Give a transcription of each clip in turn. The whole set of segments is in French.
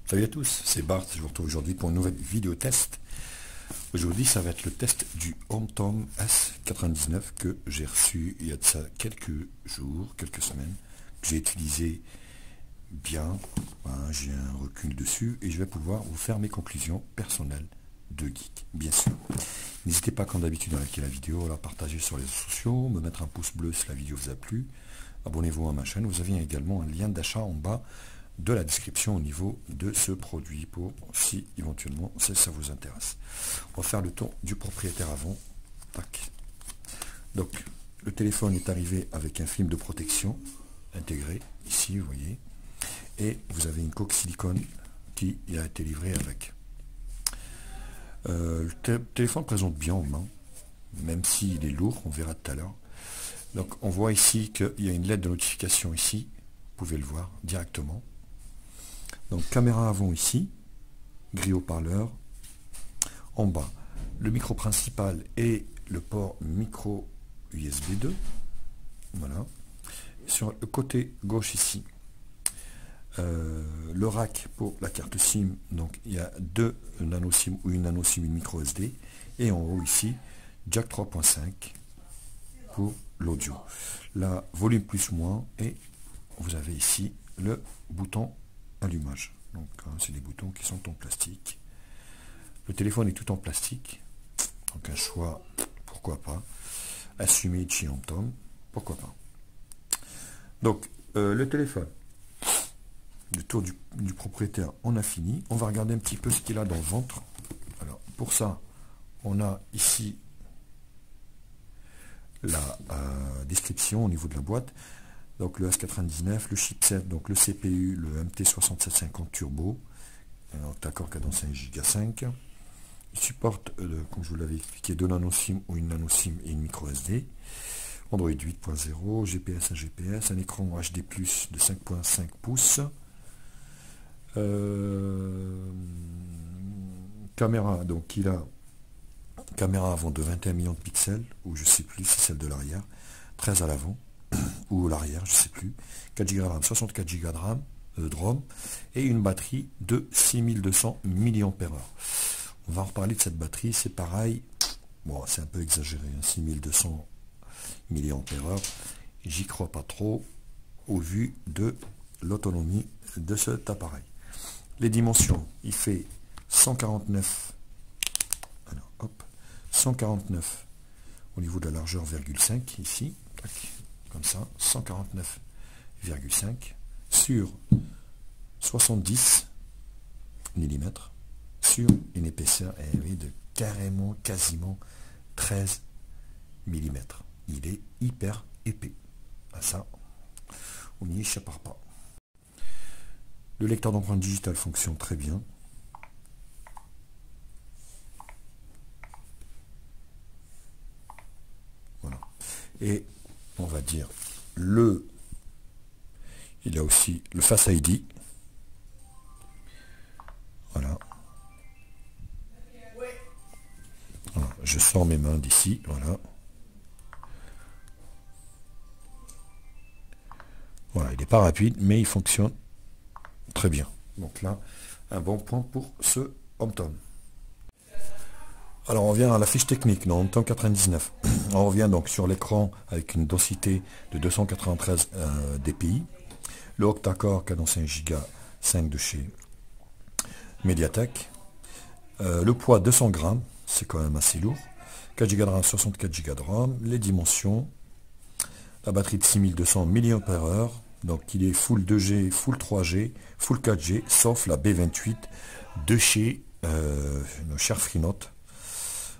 Salut à tous, c'est Bart, je vous retrouve aujourd'hui pour une nouvelle vidéo test. Aujourd'hui ça va être le test du HomeTom S99 que j'ai reçu il y a de ça quelques jours, quelques semaines, que j'ai utilisé bien, j'ai un recul dessus et je vais pouvoir vous faire mes conclusions personnelles de geek, bien sûr. N'hésitez pas comme d'habitude à liker la vidéo, à la partager sur les réseaux sociaux, me mettre un pouce bleu si la vidéo vous a plu, abonnez-vous à ma chaîne, vous avez également un lien d'achat en bas de la description au niveau de ce produit pour si éventuellement ça vous intéresse. On va faire le tour du propriétaire avant. Tac. Donc le téléphone est arrivé avec un film de protection intégré ici, vous voyez, et vous avez une coque silicone qui a été livrée avec. Le téléphone présente bien en main, même s'il est lourd, on verra tout à l'heure. Donc on voit ici qu'il y a une lettre de notification ici, vous pouvez le voir directement. Donc caméra avant ici, grille haut-parleur, en bas le micro principal et le port micro USB 2, voilà. Sur le côté gauche ici, le rack pour la carte SIM, donc il y a deux nano SIM ou une nano SIM, une micro SD, et en haut ici, jack 3.5 pour l'audio. Là, volume plus moins, et vous avez ici le bouton allumage. Donc c'est des boutons qui sont en plastique. Le téléphone est tout en plastique, donc un choix, pourquoi pas, assumé chez HomeTom, pourquoi pas. Donc le téléphone, le tour du propriétaire, on a fini. On va regarder un petit peu ce qu'il a dans le ventre. Alors pour ça, on a ici la description au niveau de la boîte. Donc le S99, le chipset, donc le CPU, le MT6750 Turbo, un octa-core cadence 1 Go 5. Il supporte, comme je vous l'avais expliqué, deux nano SIM ou une nano SIM et une micro SD. Android 8.0, GPS, un GPS, un écran HD+ de 5.5 pouces. Caméra, donc il a caméra avant de 21 millions de pixels, ou je sais plus si c'est celle de l'arrière, 13 à l'avant, ou l'arrière, je sais plus, 4 Go de RAM, 64 Go de ROM, et une batterie de 6200 mAh. On va en reparler de cette batterie, c'est pareil, bon c'est un peu exagéré, 6200 mAh, j'y crois pas trop, au vu de l'autonomie de cet appareil. Les dimensions, il fait 149, alors hop, 149 au niveau de la largeur, 5 ici, tac, comme ça, 149,5 sur 70 mm sur une épaisseur de carrément quasiment 13 mm. Il est hyper épais. À ça, on n'y échappera pas. Le lecteur d'empreintes digitales fonctionne très bien. Voilà. Et on va dire il a aussi le Face ID. Voilà. Voilà. Je sors mes mains d'ici. Voilà. Voilà, il n'est pas rapide, mais il fonctionne très bien. Donc là, un bon point pour ce HomeTom. Alors on revient à la fiche technique dans HomeTom 99. On revient donc sur l'écran avec une densité de 293 dpi. Le octa-core cadence 1 Go 5 de chez Mediatek. Le poids 200 grammes, c'est quand même assez lourd. 4 Go de RAM, 64 Go de ROM. Les dimensions. La batterie de 6200 mAh. Donc il est full 2G, full 3G, full 4G, sauf la B28 de chez nos chers Freenote,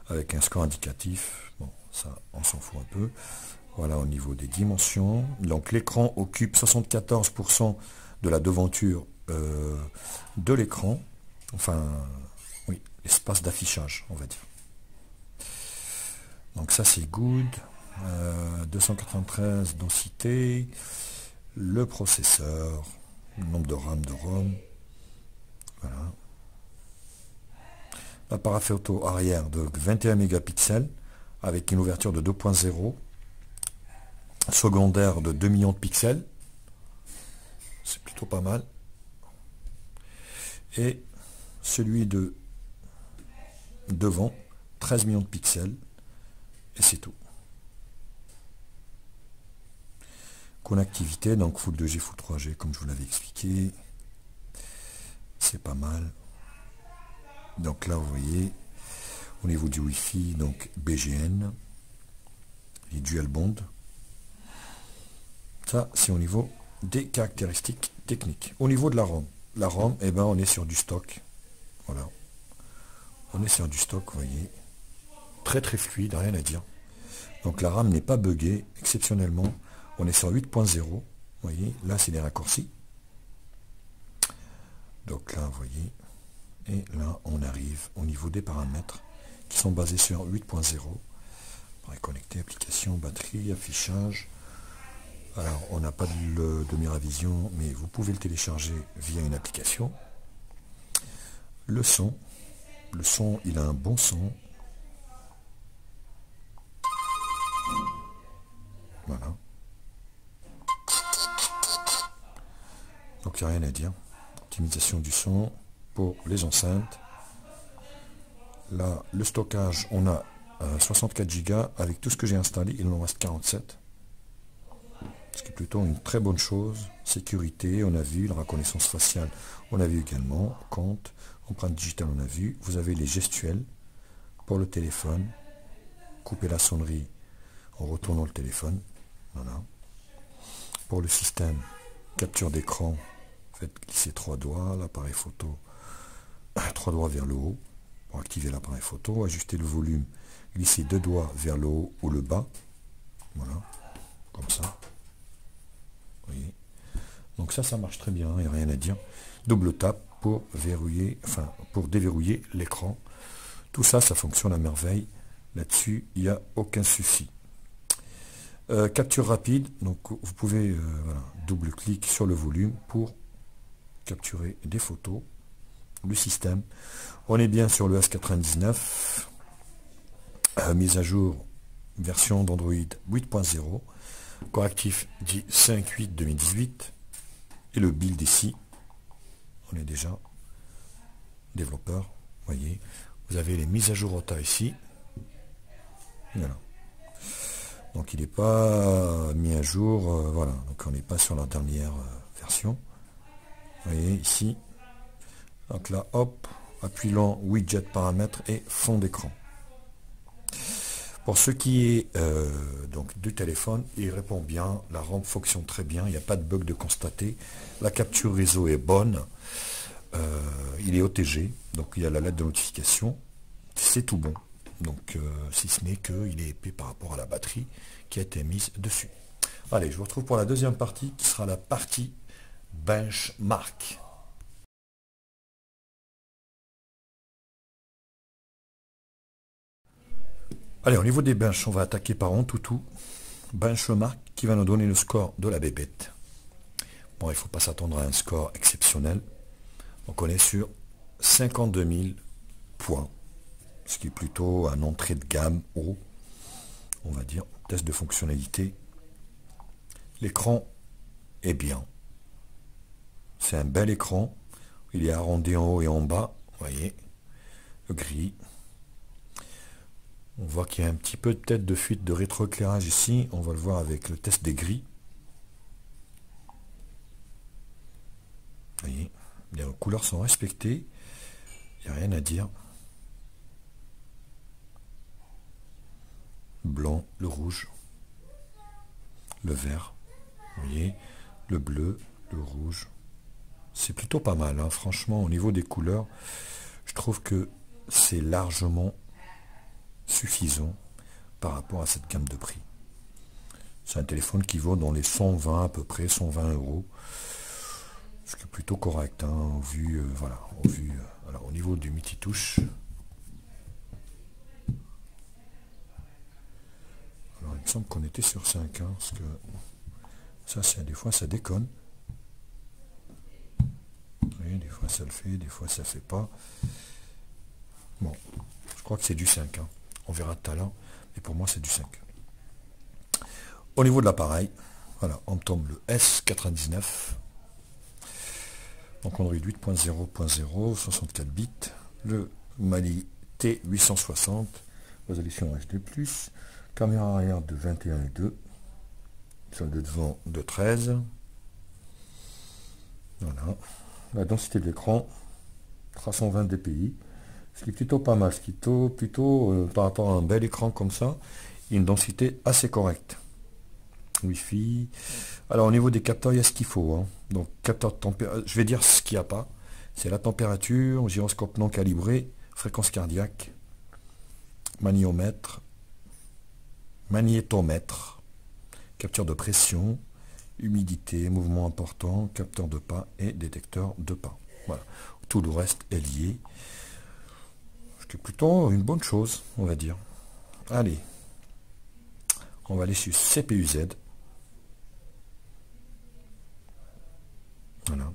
avec un score indicatif. Bon, ça, on s'en fout un peu. Voilà au niveau des dimensions. Donc l'écran occupe 74% de la devanture de l'écran. Enfin, oui, l'espace d'affichage, on va dire. Donc ça, c'est good. 293 densité. Le processeur, le nombre de RAM, de ROM. Voilà. L'appareil photo arrière de 21 mégapixels avec une ouverture de 2.0, secondaire de 2 millions de pixels, c'est plutôt pas mal. Et celui de devant, 13 millions de pixels. Et c'est tout. Connectivité, donc Full 2G, Full 3G, comme je vous l'avais expliqué. C'est pas mal. Donc là, vous voyez, au niveau du Wi-Fi, donc BGN, les dual bond. Ça, c'est au niveau des caractéristiques techniques. Au niveau de la ROM, eh ben, on est sur du stock. Voilà. On est sur du stock, vous voyez. Très très fluide, rien à dire. Donc la RAM n'est pas buggée, exceptionnellement. On est sur 8.0. Vous voyez, là c'est des raccourcis. Donc là, vous voyez. Et là, on arrive au niveau des paramètres qui sont basés sur 8.0. On va connecter application, batterie, affichage. Alors, on n'a pas de Miravision, mais vous pouvez le télécharger via une application. Le son, il a un bon son. Voilà. Donc, il n'y a rien à dire. Optimisation du son pour les enceintes. Là, le stockage, on a 64 Go. Avec tout ce que j'ai installé, il en reste 47. Ce qui est plutôt une très bonne chose. Sécurité, on a vu. La reconnaissance faciale, on a vu également. Compte, empreinte digitale, on a vu. Vous avez les gestuels pour le téléphone. Couper la sonnerie en retournant le téléphone. Voilà. Pour le système, capture d'écran, faites glisser 3 doigts. L'appareil photo, 3 doigts vers le haut pour activer l'appareil photo. Ajuster le volume, glisser 2 doigts vers le haut ou le bas. Voilà, comme ça. Vous voyez. Donc ça marche très bien, il n'y a rien à dire. Double tap pour verrouiller, enfin pour déverrouiller l'écran. Tout ça, ça fonctionne à merveille. Là-dessus, il n'y a aucun souci. Capture rapide, donc vous pouvez voilà, double-clic sur le volume pour capturer des photos. Le système, on est bien sur le S99, mise à jour version d'Android 8.0, correctif dit 5.8 2018, et le build ici, on est déjà développeur, voyez, vous avez les mises à jour OTA ici, voilà. Donc il n'est pas mis à jour, voilà, donc on n'est pas sur la dernière version. Vous voyez ici, donc là, hop, appui lent, widget paramètres et fond d'écran. Pour ce qui est donc du téléphone, il répond bien, la ROM fonctionne très bien, il n'y a pas de bug de constater, la capture réseau est bonne, il est OTG, donc il y a la lettre de notification, c'est tout bon. Donc si ce n'est qu'il est épais par rapport à la batterie qui a été mise dessus. Allez, je vous retrouve pour la deuxième partie qui sera la partie benchmark. Allez, au niveau des benches, on va attaquer par Antutu. Benchmark qui va nous donner le score de la bébête. Bon, il ne faut pas s'attendre à un score exceptionnel. Donc on est sur 52 000 points. Ce qui est plutôt un entrée de gamme haut, on va dire, test de fonctionnalité. L'écran est bien. C'est un bel écran. Il est arrondi en haut et en bas, vous voyez, le gris. On voit qu'il y a un petit peu peut-être de fuite de rétroéclairage ici. On va le voir avec le test des gris. Vous voyez, les couleurs sont respectées. Il n'y a rien à dire. Blanc, le rouge, le vert, vous voyez, le bleu, le rouge. C'est plutôt pas mal, hein. Franchement, au niveau des couleurs, je trouve que c'est largement suffisant par rapport à cette gamme de prix. C'est un téléphone qui vaut dans les 120 à peu près, 120 €, ce qui est plutôt correct, hein, au vu, voilà, alors, au niveau du multitouche. Alors, il me semble qu'on était sur 5, hein, parce que ça, c'est des fois, ça déconne. Oui, des fois, ça le fait, des fois, ça ne fait pas. Bon, je crois que c'est du 5. Hein. On verra tout à l'heure, mais pour moi, c'est du 5. Au niveau de l'appareil, voilà, on tombe le S99. Donc Android 8.0.0, 64 bits, le Mali T860, résolution HD+, caméra arrière de 21,2, celle de devant de 13. Voilà. La densité de l'écran, 320 dpi, ce qui est plutôt pas mal, ce qui est plutôt par rapport à un bel écran comme ça, une densité assez correcte. Wi-Fi. Alors au niveau des capteurs, il y a ce qu'il faut. Hein. Donc capteur de température, je vais dire ce qu'il n'y a pas. C'est la température, gyroscope non calibré, fréquence cardiaque, magnétomètre, capteur de pression, humidité, mouvement important, capteur de pas et détecteur de pas. Voilà. Tout le reste est lié. Ce qui est plutôt une bonne chose, on va dire. Allez. On va aller sur CPU-Z. Voilà.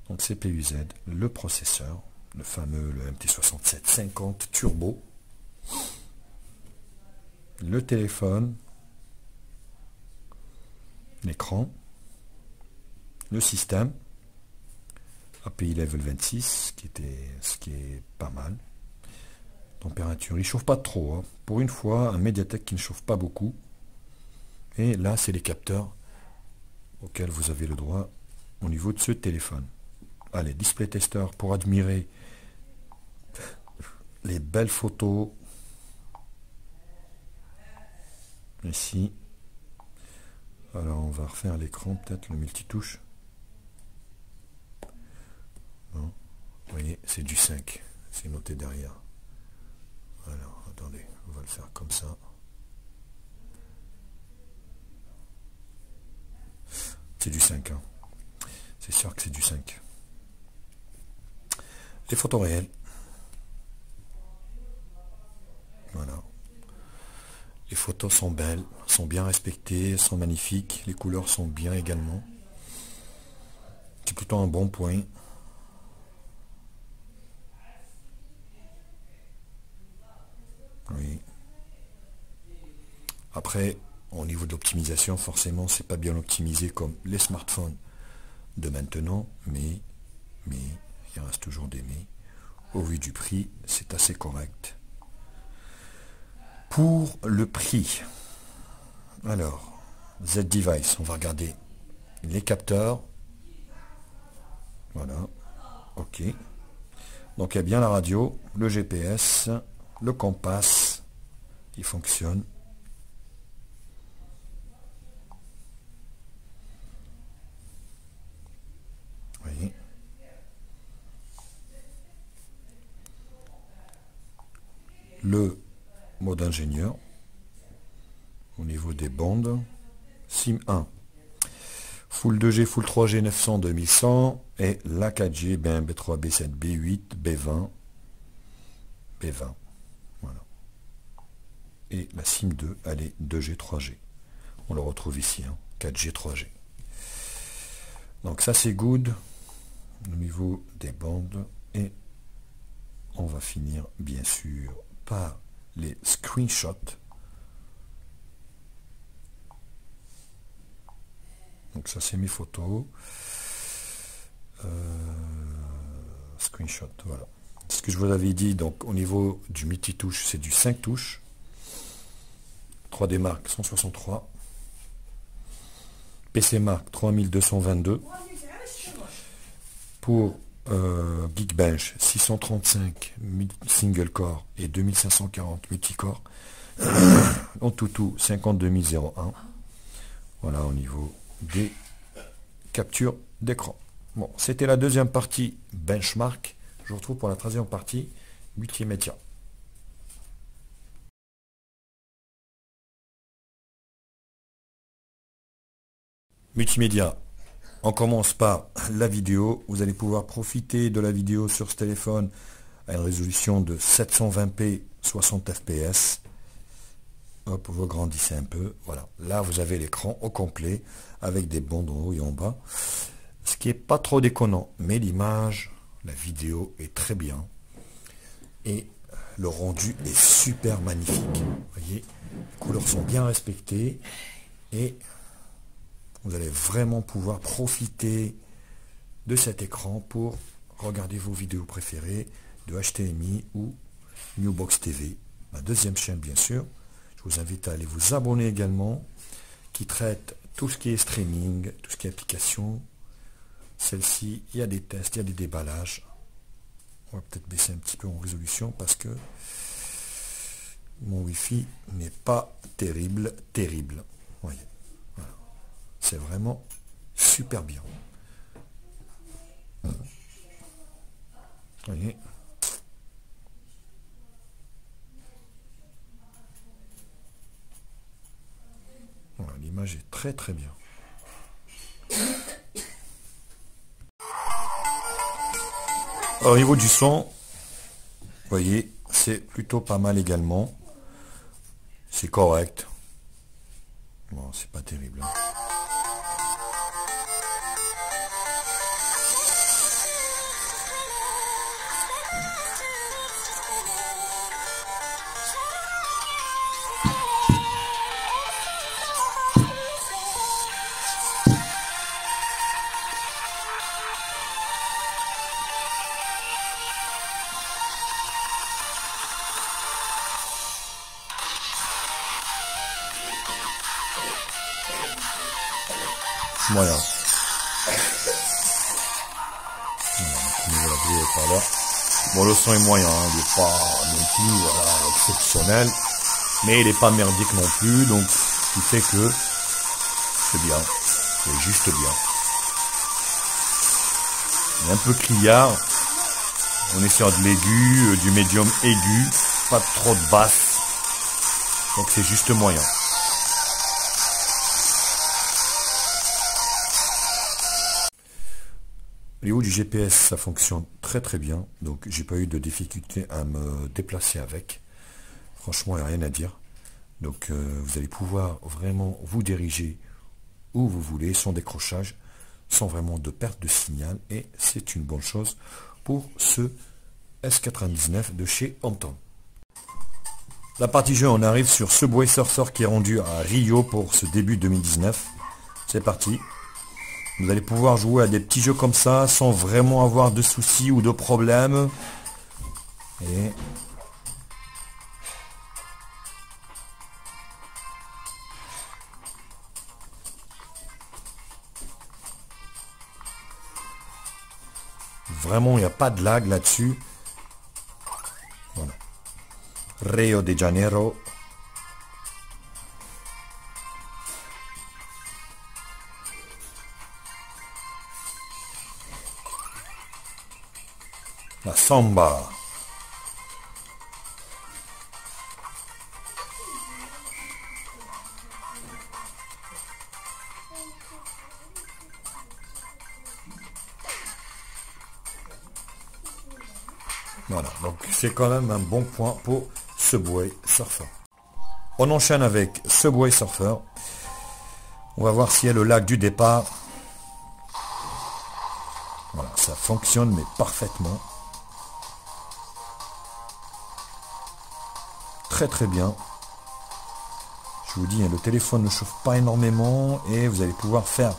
Donc CPU-Z, le processeur, le fameux le MT6750 Turbo. Le téléphone. L'écran. Le système. API level 26, ce qui est pas mal. Température, il chauffe pas trop. Hein. Pour une fois, un Mediatek qui ne chauffe pas beaucoup. Et là, c'est les capteurs auxquels vous avez le droit au niveau de ce téléphone. Allez, display tester pour admirer les belles photos. Ici. Alors, on va refaire l'écran, peut-être le multitouche. Non. Vous voyez, c'est du 5. C'est noté derrière. Alors, attendez, on va le faire comme ça. C'est du 5. Hein. C'est sûr que c'est du 5. Les photos réelles. Voilà. Les photos sont belles, sont bien respectées, sont magnifiques. Les couleurs sont bien également. C'est plutôt un bon point. Oui. Après, au niveau de l'optimisation, forcément, c'est pas bien optimisé comme les smartphones de maintenant, mais il reste toujours des mais. Au vu du prix, c'est assez correct. Pour le prix, alors, Z-Device, on va regarder les capteurs. Voilà, ok. Donc il y a bien la radio, le GPS, le compass, qui fonctionne. Oui. Le mode ingénieur au niveau des bandes. SIM 1. Full 2G, Full 3G 900 2100 et la 4G B3, B7, B8, B20, B20. Voilà. Et la SIM 2, elle est 2G, 3G. On le retrouve ici, hein, 4G, 3G. Donc ça c'est good au niveau des bandes et on va finir bien sûr par les screenshots. Donc ça c'est mes photos. Screenshot, voilà. Ce que je vous avais dit, donc au niveau du multitouche, c'est du 5 touches. 3D Mark 163. PC Mark 3222. Pour Geekbench 635 single core et 2540 multicore. En tout 52001. Voilà au niveau des captures d'écran. Bon, c'était la deuxième partie benchmark. Je vous retrouve pour la troisième partie multimédia. Multimédia. On commence par la vidéo. Vous allez pouvoir profiter de la vidéo sur ce téléphone à une résolution de 720p 60 fps. Hop, vous agrandissez un peu. Voilà. Là, vous avez l'écran au complet avec des bandes en haut et en bas. Ce qui est pas trop déconnant. Mais l'image, la vidéo est très bien. Et le rendu est super magnifique. Vous voyez, les couleurs sont bien respectées. Et vous allez vraiment pouvoir profiter de cet écran pour regarder vos vidéos préférées de HTMI ou Newbox TV, ma deuxième chaîne bien sûr. Je vous invite à aller vous abonner également, qui traite tout ce qui est streaming, tout ce qui est application. Celle-ci, il y a des tests, il y a des déballages. On va peut-être baisser un petit peu en résolution parce que mon Wi-Fi n'est pas terrible. Voyez, voilà. C'est vraiment super bien. Voyez. Voilà, l'image est très bien. Au niveau du son, vous voyez, c'est plutôt pas mal également. C'est correct. Bon, c'est pas terrible. Moyen. Voilà, bon, le son est moyen, hein, il n'est pas non plus voilà, exceptionnel, mais il n'est pas merdique non plus, donc ce qui fait que c'est bien, c'est juste bien. Il est un peu criard, on est sur de l'aigu, du médium aigu, pas trop de basse, donc c'est juste moyen. Au niveau du GPS, ça fonctionne très bien, donc j'ai pas eu de difficulté à me déplacer avec. Franchement, il n'y a rien à dire. Donc vous allez pouvoir vraiment vous diriger où vous voulez, sans décrochage, sans vraiment de perte de signal, et c'est une bonne chose pour ce S99 de chez Anton. La partie jeu, on arrive sur Subway Surfer qui est rendu à Rio pour ce début 2019. C'est parti. Vous allez pouvoir jouer à des petits jeux comme ça sans vraiment avoir de soucis ou de problèmes. Et vraiment, il n'y a pas de lag là-dessus. Voilà. Rio de Janeiro. La samba. Voilà, donc c'est quand même un bon point pour Subway Surfer. On enchaîne avec Subway Surfer. On va voir s'il y a le lag du départ. Voilà, ça fonctionne mais parfaitement. Très bien. Je vous dis, le téléphone ne chauffe pas énormément et vous allez pouvoir faire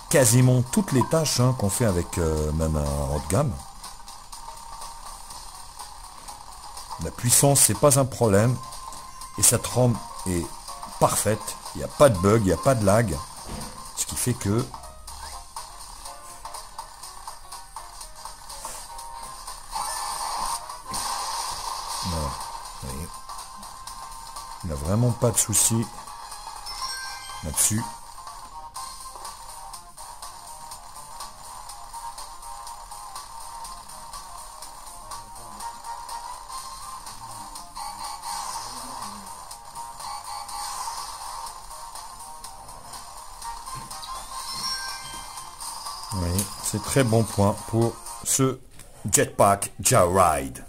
quasiment toutes les tâches qu'on fait avec même un haut de gamme. La puissance, c'est pas un problème et cette ROM est parfaite. Il n'y a pas de bug, il n'y a pas de lag, ce qui fait que voilà. Il n'y a vraiment pas de souci là-dessus. Oui, c'est très bon point pour ce Jetpack Joyride.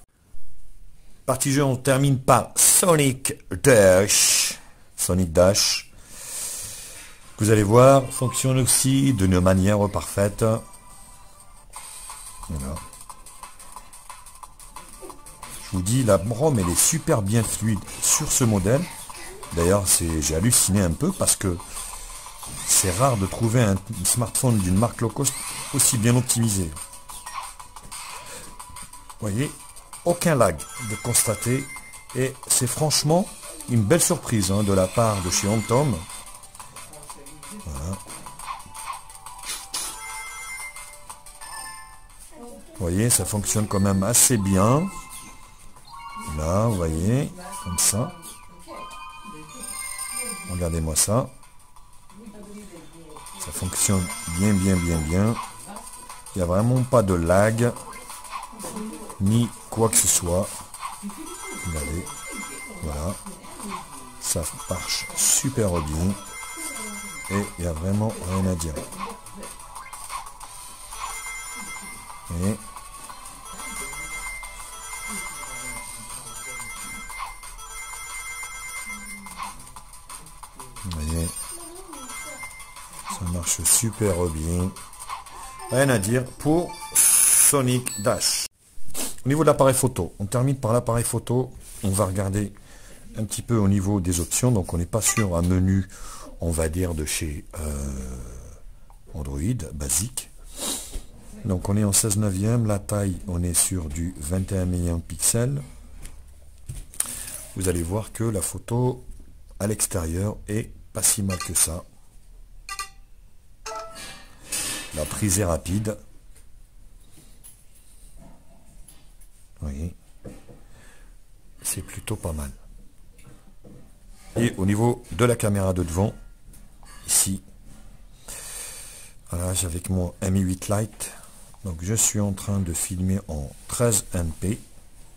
Partie jeu, on termine par Sonic Dash. Sonic Dash. Vous allez voir, fonctionne aussi d'une manière parfaite. Voilà. Je vous dis, la ROM, elle est super bien fluide sur ce modèle. D'ailleurs, j'ai halluciné un peu parce que C'est rare de trouver un smartphone d'une marque low cost aussi bien optimisé. Vous voyez, aucun lag de constater. Et c'est franchement une belle surprise de la part de chez Omtom. Voilà. Vous voyez, ça fonctionne quand même assez bien. Là, vous voyez, comme ça. Regardez-moi ça. Ça fonctionne bien, bien, bien, bien. Il n'y a vraiment pas de lag, ni quoi que ce soit. Regardez, voilà. Ça marche super bien. Et il n'y a vraiment rien à dire. Et vous voyez, ça marche super bien. Rien à dire pour Sonic Dash. Au niveau de l'appareil photo, on termine par l'appareil photo. On va regarder un petit peu au niveau des options. Donc on n'est pas sur un menu, on va dire, de chez Android basique. Donc on est en 16/9. La taille, on est sur du 21 millions de pixels. Vous allez voir que la photo à l'extérieur est pas si mal que ça. La prise est rapide. Vous voyez, c'est plutôt pas mal. Et au niveau de la caméra de devant, ici, voilà, j'ai avec mon Mi 8 Lite. Donc je suis en train de filmer en 13 MP,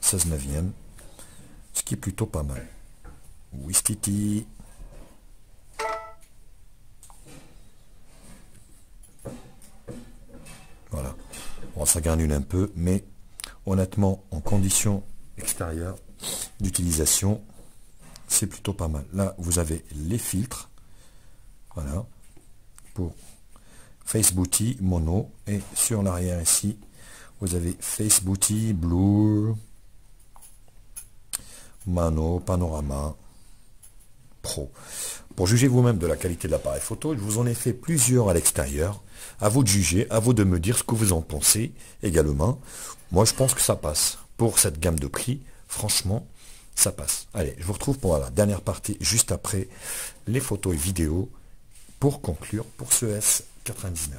16/9, ce qui est plutôt pas mal. Wistiti. Voilà. Bon, ça granule un peu, mais honnêtement, en conditions extérieures d'utilisation, c'est plutôt pas mal. Là, vous avez les filtres. Voilà. Pour Face Booty, mono. Et sur l'arrière ici, vous avez Face Booty, Blur, Mano, Panorama, Pro. Pour juger vous-même de la qualité de l'appareil photo, je vous en ai fait plusieurs à l'extérieur. À vous de juger, à vous de me dire ce que vous en pensez également. Moi, je pense que ça passe. Pour cette gamme de prix, franchement, ça passe. Allez, je vous retrouve pour la dernière partie, juste après les photos et vidéos, pour conclure pour ce S99.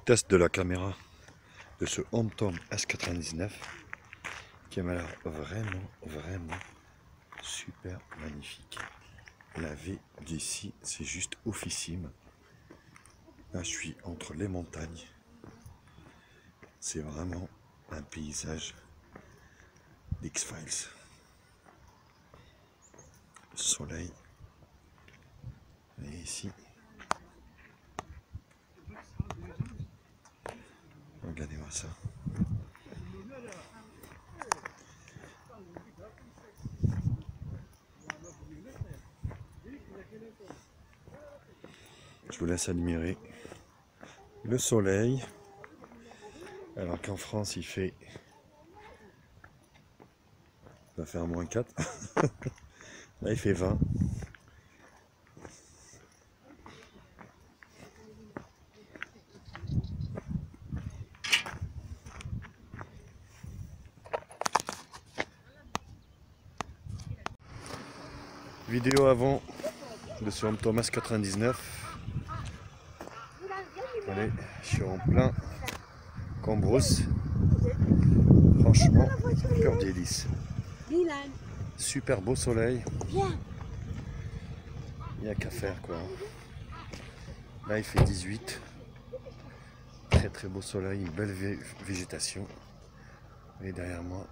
Test de la caméra de ce Omtom S99 qui m'a l'air vraiment super magnifique. La vue d'ici, c'est juste oufissime. Là, je suis entre les montagnes. C'est vraiment un paysage d'X-Files. Le soleil. Et ici, regardez-moi ça. Je vous laisse admirer le soleil. Alors qu'en France, il va faire -4. Là, il fait 20. Vidéo avant de ce Omtom S99. Allez, je suis en plein Cambrousse. Franchement, cœur d'hélice. Super beau soleil. Il n'y a qu'à faire quoi. Là il fait 18. Très beau soleil, une belle végétation. Et derrière moi.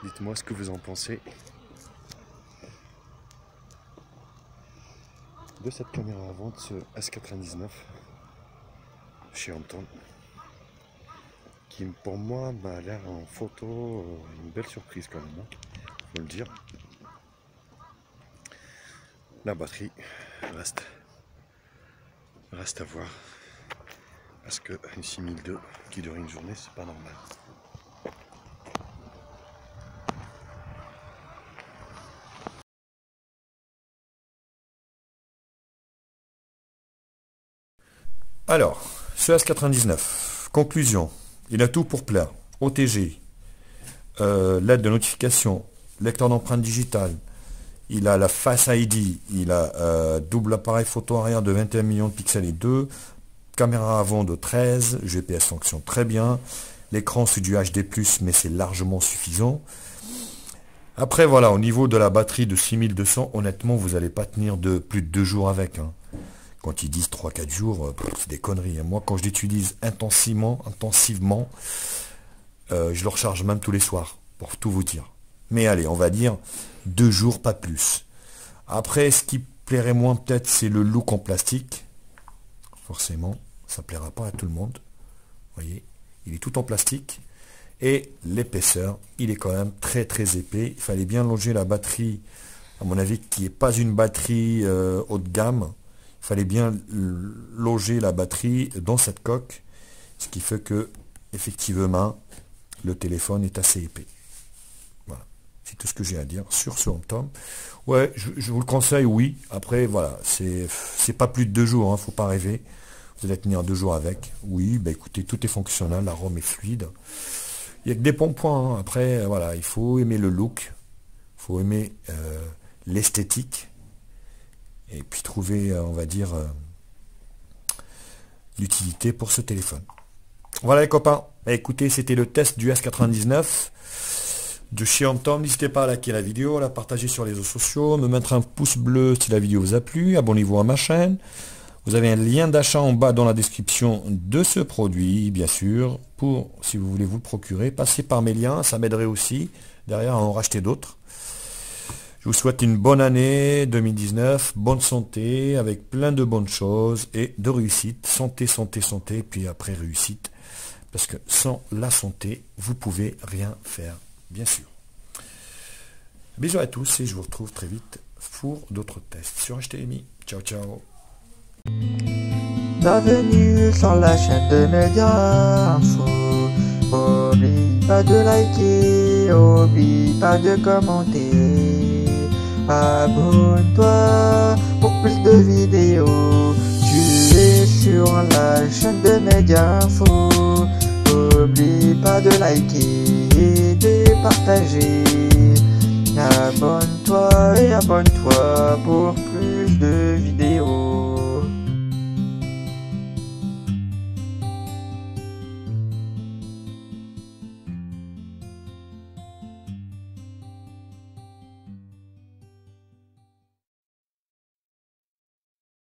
Dites-moi ce que vous en pensez de cette caméra avant de ce S99 chez Hampton, qui pour moi a l'air en photo une belle surprise quand même, faut le dire. La batterie reste à voir, parce que une 6002 qui dure une journée, c'est pas normal. Alors, ce S99, conclusion, il a tout pour plaire. OTG, l'aide de notification, lecteur d'empreintes digitales, il a la Face ID, il a double appareil photo arrière de 21 millions de pixels et 2, caméra avant de 13, GPS fonctionne très bien, l'écran c'est du HD+, mais c'est largement suffisant. Après voilà, au niveau de la batterie de 6200, honnêtement vous n'allez pas tenir plus de 2 jours avec. Hein. Quand ils disent 3-4 jours, c'est des conneries. Moi, quand je l'utilise intensivement, je le recharge même tous les soirs, pour tout vous dire. Mais allez, on va dire 2 jours, pas plus. Après, ce qui plairait moins peut-être, c'est le look en plastique. Forcément, ça plaira pas à tout le monde. Vous voyez, il est tout en plastique. Et l'épaisseur, il est quand même très épais. Il fallait bien loger la batterie, à mon avis, qui n'est pas une batterie haut de gamme. Il fallait bien loger la batterie dans cette coque, ce qui fait que effectivement le téléphone est assez épais. Voilà, c'est tout ce que j'ai à dire sur ce Hampton. Ouais, je vous le conseille, oui. Après voilà, c'est pas plus de 2 jours, hein, faut pas rêver. Vous allez tenir 2 jours avec. Oui, bah écoutez, tout est fonctionnel, la ROM est fluide. Il y a que des bons points. Hein. Après voilà, il faut aimer le look, il faut aimer l'esthétique. Et puis trouver, on va dire, l'utilité pour ce téléphone. Voilà les copains, écoutez, c'était le test du S99 de chez Hampton. N'hésitez pas à liker la vidéo, à la partager sur les réseaux sociaux, me mettre un pouce bleu si la vidéo vous a plu, abonnez-vous à ma chaîne. Vous avez un lien d'achat en bas dans la description de ce produit, bien sûr, pour, si vous voulez vous le procurer, passez par mes liens, ça m'aiderait aussi, derrière à en racheter d'autres. Je vous souhaite une bonne année 2019, bonne santé, avec plein de bonnes choses et de réussite. Santé, puis après réussite. Parce que sans la santé, vous pouvez rien faire, bien sûr. Bisous à tous et je vous retrouve très vite pour d'autres tests sur HTMI. Ciao, ciao. Bienvenue sur la chaîne de Média Info. Oublie pas de liker, oublie pas de commenter. Abonne-toi pour plus de vidéos. Tu es sur la chaîne de Média Info. N'oublie pas de liker et de partager. Abonne-toi et abonne-toi pour plus de vidéos.